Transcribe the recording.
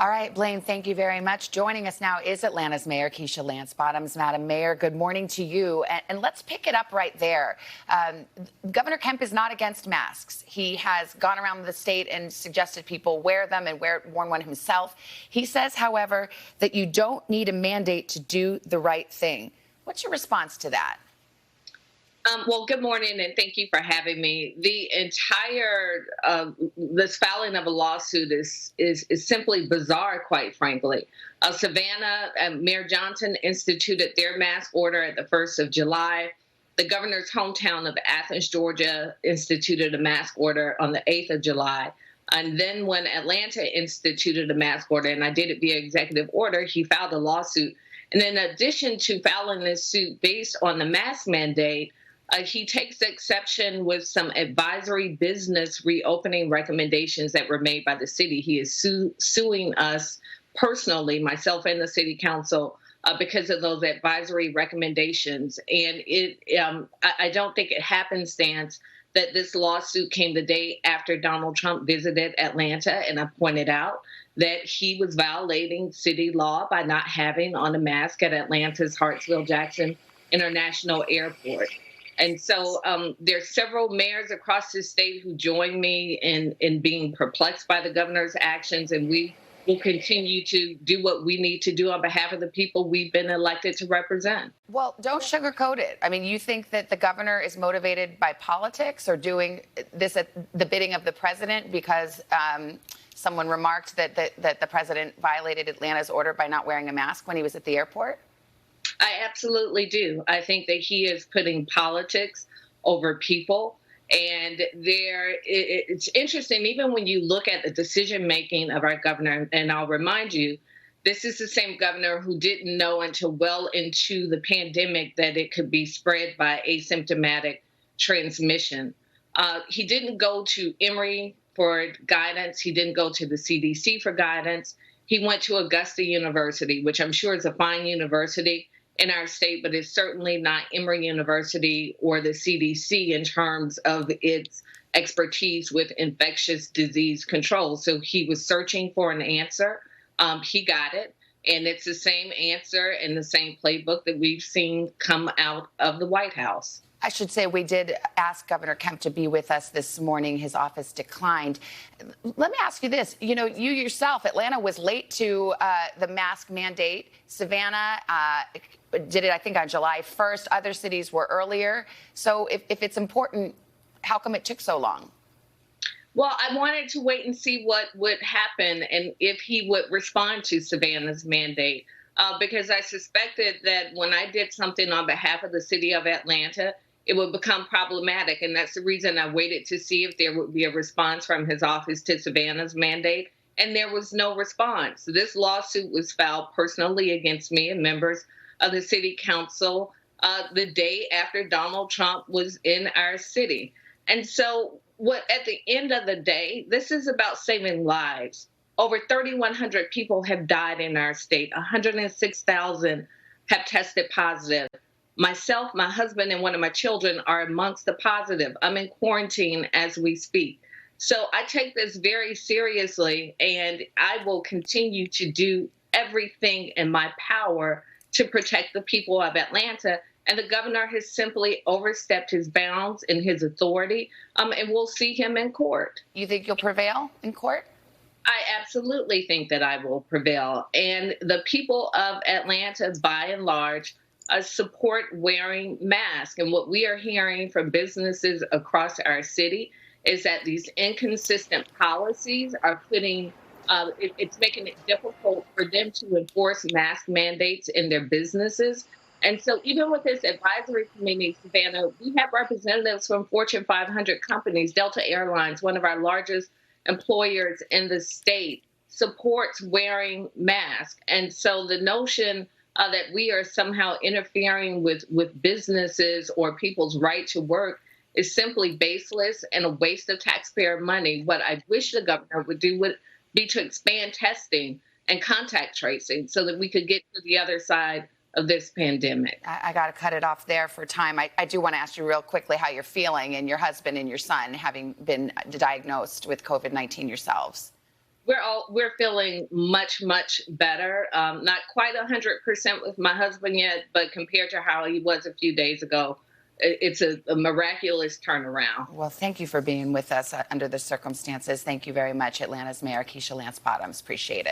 All right, Blaine, thank you very much. Joining us now is Atlanta's Mayor Keisha Lance Bottoms. Madam Mayor, good morning to you. And let's pick it up right there. Governor Kemp is not against masks. He has gone around the state and suggested people wear them and worn one himself. He says, however, that you don't need a mandate to do the right thing. What's your response to that? Well, good morning, and thank you for having me. The entire this filing of a lawsuit is simply bizarre, quite frankly. Savannah, Mayor Johnson instituted their mask order at the 1st of July. The governor's hometown of Athens, Georgia, instituted a mask order on the 8th of July. And then when Atlanta instituted a mask order, and I did it via executive order, he filed a lawsuit. And in addition to filing this suit based on the mask mandate, he takes exception with some advisory business reopening recommendations that were made by the city. He is suing us personally, myself and the city council, because of those advisory recommendations. And I don't think it happenstance that this lawsuit came the day after Donald Trump visited Atlanta, and I pointed out that he was violating city law by not having on a mask at Atlanta's Hartsfield-Jackson International Airport. And so there's several mayors across the state who join me in being perplexed by the governor's actions, and we will continue to do what we need to do on behalf of the people we've been elected to represent. Well, don't sugarcoat it. I mean, you think that the governor is motivated by politics or doing this at the bidding of the president because someone remarked that the president violated Atlanta's order by not wearing a mask when he was at the airport? I absolutely do. I think that he is putting politics over people. And it's interesting, even when you look at the decision making of our governor, and I'll remind you, this is the same governor who didn't know until well into the pandemic that it could be spread by asymptomatic transmission. He didn't go to Emory for guidance. He didn't go to the CDC for guidance. He went to Augusta University, which I'm sure is a fine university in our state, but it's certainly not Emory University or the CDC in terms of its expertise with infectious disease control. So he was searching for an answer. He got it. And it's the same answer and the same playbook that we've seen come out of the White House. I should say we did ask Governor Kemp to be with us this morning. His office declined. Let me ask you this. You know, you yourself, Atlanta was late to the mask mandate. Savannah did it, I think, on July 1st. Other cities were earlier. So if it's important, how come it took so long? Well, I wanted to wait and see what would happen and if he would respond to Savannah's mandate, because I suspected that when I did something on behalf of the city of Atlanta, it would become problematic. And that's the reason I waited to see if there would be a response from his office to Savannah's mandate. And there was no response. This lawsuit was filed personally against me and members of the city council the day after Donald Trump was in our city. And so at the end of the day, this is about saving lives. Over 3,100 people have died in our state. 106,000 have tested positive. Myself, my husband, and one of my children are amongst the positive. I'm in quarantine as we speak. So I take this very seriously, and I will continue to do everything in my power to protect the people of Atlanta. And the governor has simply overstepped his bounds in his authority, and we'll see him in court. You think you'll prevail in court? I absolutely think that I will prevail. And the people of Atlanta, by and large, support wearing masks. And what we are hearing from businesses across our city is that these inconsistent policies are putting, it's making it difficult for them to enforce mask mandates in their businesses. And so even with this advisory committee, Savannah, we have representatives from Fortune 500 companies. Delta Airlines, one of our largest employers in the state, supports wearing masks. And so the notion that we are somehow interfering with businesses or people's right to work is simply baseless and a waste of taxpayer money. What I wish the governor would do would be to expand testing and contact tracing so that we could get to the other side of this pandemic. I got to cut it off there for time. I do want to ask you real quickly how you're feeling and your husband and your son having been diagnosed with COVID-19 yourselves. we're feeling much better. Not quite 100% with my husband yet, but compared to how he was a few days ago, it's a miraculous turnaround. Well, thank you for being with us under the circumstances. Thank you very much, Atlanta's Mayor Keisha Lance Bottoms. Appreciate it.